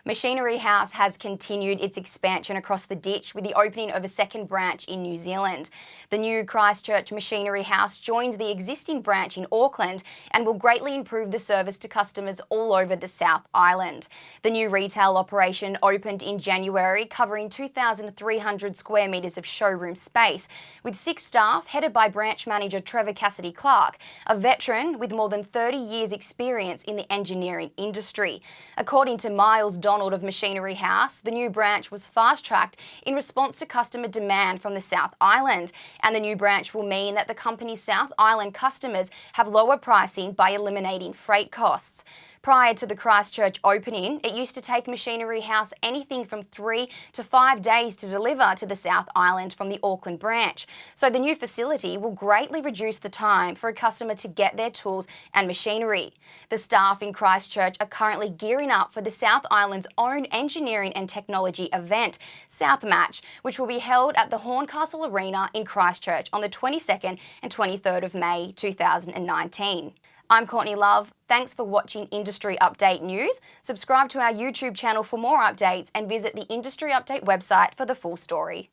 MachineryHouse has continued its expansion across the ditch with the opening of a second branch in New Zealand. The new Christchurch MachineryHouse joins the existing branch in Auckland and will greatly improve the service to customers all over the South Island. The new retail operation opened in January, covering 2,300 square metres of showroom space, with 6 staff headed by branch manager Trevor Cassidy-Clark, a veteran with more than 30 years' experience in the engineering industry. According to Miles Donald of MachineryHouse, the new branch was fast-tracked in response to customer demand from the South Island, and the new branch will mean that the company's South Island customers have lower pricing by eliminating freight costs. Prior to the Christchurch opening, it used to take MachineryHouse anything from 3 to 5 days to deliver to the South Island from the Auckland branch. So the new facility will greatly reduce the time for a customer to get their tools and machinery. The staff in Christchurch are currently gearing up for the South Island's own engineering and technology event, South Match, which will be held at the Horncastle Arena in Christchurch on the 22nd and 23rd of May 2019. I'm Courtney Love. Thanks for watching Industry Update News. Subscribe to our YouTube channel for more updates and visit the Industry Update website for the full story.